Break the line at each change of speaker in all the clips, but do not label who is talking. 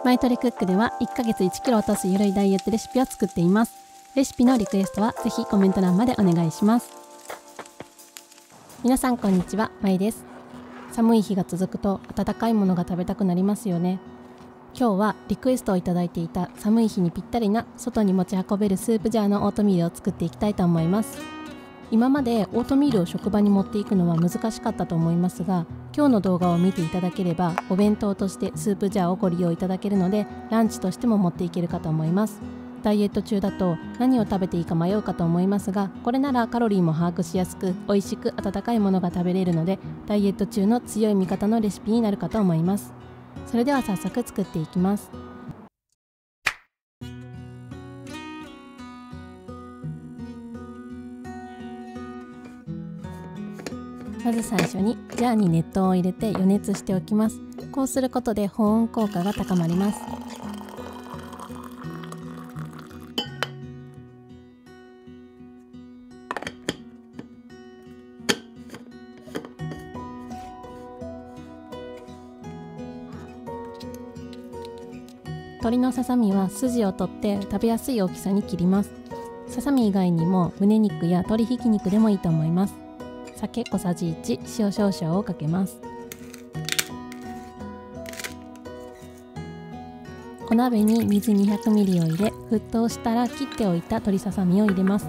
マイトレクックでは1ヶ月1キロ落とすゆるいダイエットレシピを作っています。レシピのリクエストはぜひコメント欄までお願いします。皆さんこんにちは、まいです。寒い日が続くと温かいものが食べたくなりますよね。今日はリクエストをいただいていた寒い日にぴったりな外に持ち運べるスープジャーのオートミールを作っていきたいと思います。今までオートミールを職場に持っていくのは難しかったと思いますが、今日の動画を見ていただければお弁当としてスープジャーをご利用いただけるので、ランチとしても持っていけるかと思います。ダイエット中だと何を食べていいか迷うかと思いますが、これならカロリーも把握しやすく美味しく温かいものが食べれるので、ダイエット中の強い味方のレシピになるかと思います。それでは早速作っていきます。まず最初にジャーに熱湯を入れて予熱しておきます。こうすることで保温効果が高まります。鶏のささみは筋を取って食べやすい大きさに切ります。ささみ以外にも胸肉や鶏ひき肉でもいいと思います。酒小さじ1、塩少々をかけます。お鍋に水 200ml を入れ、沸騰したら切っておいた鶏ささみを入れます。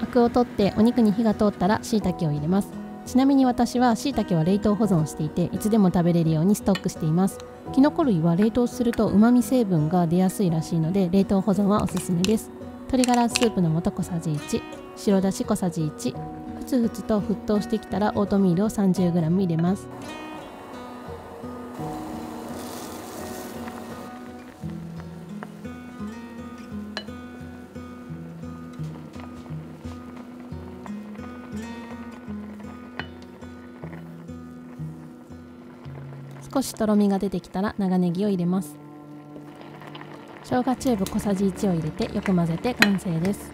アクを取ってお肉に火が通ったら椎茸を入れます。ちなみに私は椎茸は冷凍保存していて、いつでも食べれるようにストックしています。キノコ類は冷凍すると旨味成分が出やすいらしいので、冷凍保存はおすすめです。鶏ガラスープの素小さじ1、白だし小さじ1、ふつふつと沸騰してきたらオートミールを 30g 入れます。少しとろみが出てきたら長ネギを入れます。生姜チューブ小さじ1を入れてよく混ぜて完成です。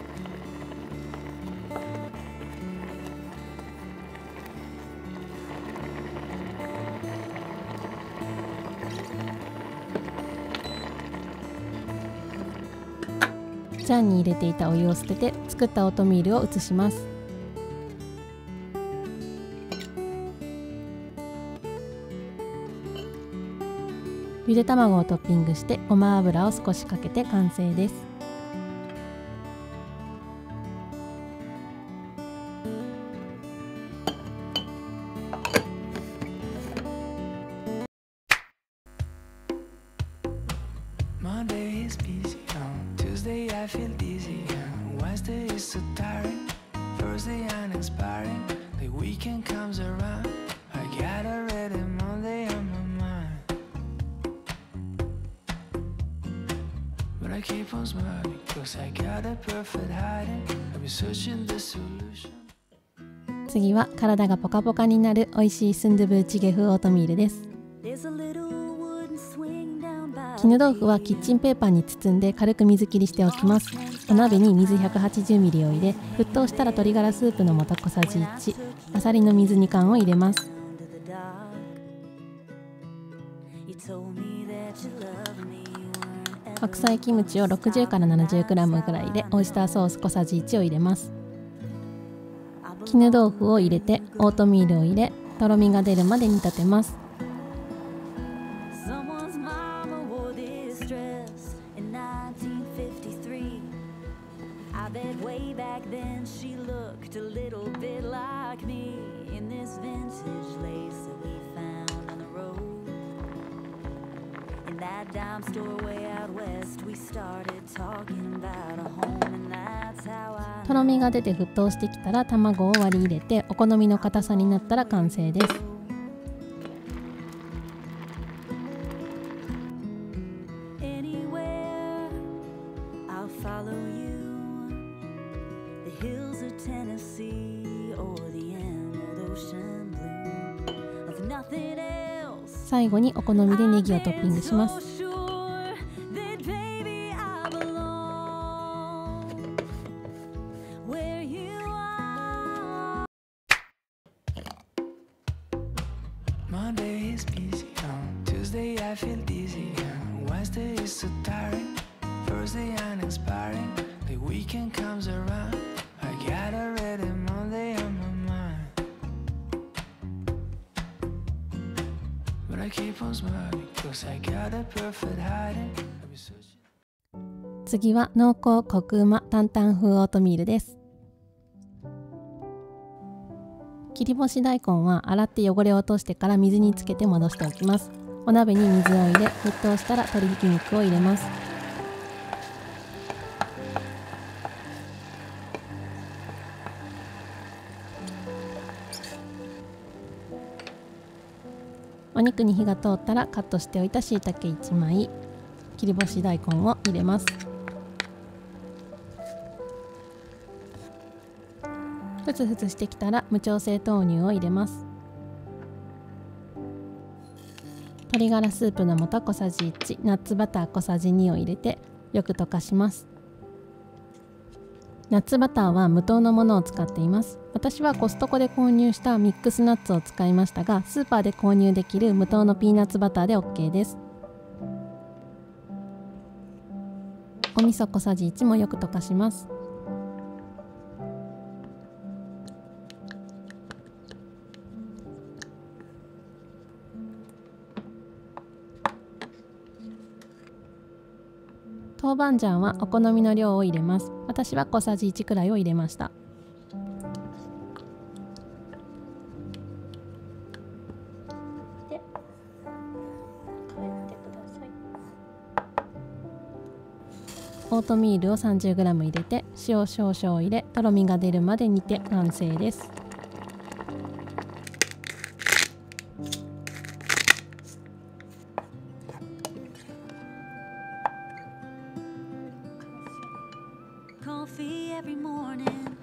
ジャーに入れていたお湯を捨てて作ったオートミールを移します。ゆで卵をトッピングしてごま油を少しかけて完成です。次は体がポカポカになる美味しいスンドゥブチゲ風オートミールです。絹豆腐はキッチンペーパーに包んで軽く水切りしておきます。お鍋に水 180ml を入れ、沸騰したら鶏ガラスープの素小さじ1、あさりの水2缶を入れます。白菜キムチを60から 70g くらいでオイスターソース小さじ1を入れます。絹豆腐を入れてオートミールを入れ、とろみが出るまで煮立てます。とろみが出て沸騰してきたら卵を割り入れて、お好みの硬さになったら完成です。最後にお好みでネギをトッピングします。
Monday is busy, Tuesday I feel dizzy, Wednesday is so tiring, Thursday uninspiring, the weekend comes around, I got already Monday on my mind, but I keep on smiling, cause I got a perfect hiding.
次は濃厚コクうま担々風オートミールです。切り干し大根は洗って汚れを落としてから水につけて戻しておきます。お鍋に水を入れ、沸騰したら鶏ひき肉を入れます。お肉に火が通ったらカットしておいたしいたけ1枚、切り干し大根を入れます。ふつふつしてきたら無調整豆乳を入れます。鶏ガラスープの素小さじ1、ナッツバター小さじ2を入れてよく溶かします。ナッツバターは無糖のものを使っています。私はコストコで購入したミックスナッツを使いましたが、スーパーで購入できる無糖のピーナッツバターで OK です。お味噌小さじ1もよく溶かします。豆板醤はお好みの量を入れます。私は小さじ1くらいを入れました。で、オートミールを 30g 入れて塩少々入れ、とろみが出るまで煮て完成です。
Coffee every morning,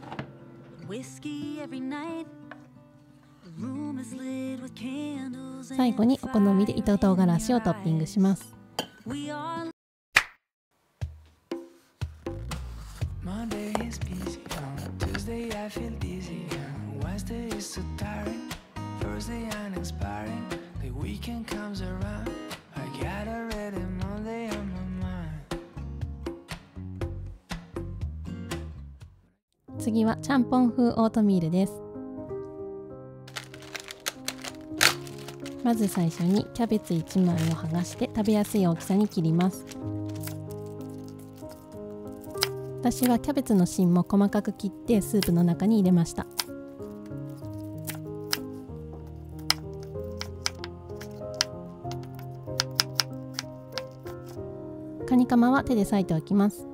whiskey every night. The room is lit with candles.
最後にお好みで糸唐辛子をトッピングします。
Monday is busy, Tuesday I feel dizzy, Wednesday is so tiring, Thursday uninspiring, the weekend comes around, I got already Monday on my mind.
次はちゃんぽん風オートミールです。まず最初にキャベツ1枚を剥がして食べやすい大きさに切ります。私はキャベツの芯も細かく切ってスープの中に入れました。カニカマは手で裂いておきます。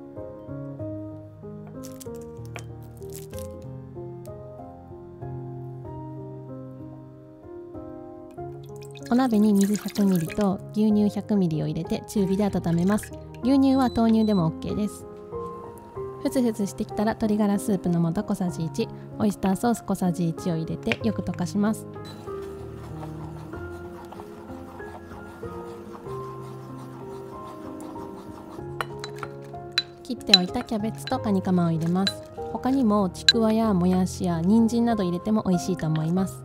お鍋に水 100ml と牛乳 100ml を入れて中火で温めます。牛乳は豆乳でも OK です。ふつふつしてきたら鶏ガラスープの素小さじ1、オイスターソース小さじ1を入れてよく溶かします。切っておいたキャベツとカニカマを入れます。他にもちくわやもやしや人参など入れても美味しいと思います。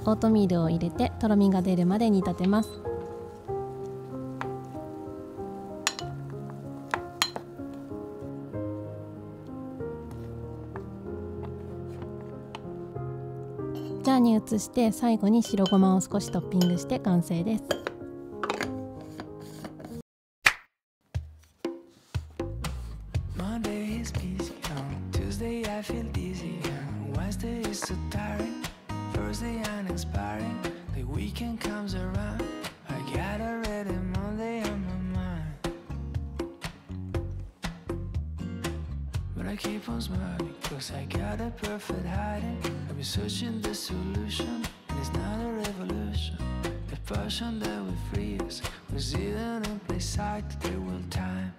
オートミールを入れてとろみが出るまで煮立てます。ジャーに移して最後に白ごまを少しトッピングして完成です。
Monday is busy, Tuesday I feel dizzy, Wednesday is so tiring, Thursday uninspiring, the weekend comes around, I got already Monday on my mind, but I keep on smiling, cause I got a perfect hiding, I've been searching the solution, and it's not a revolution, the passion that will free us was hidden in plain sight, there will time.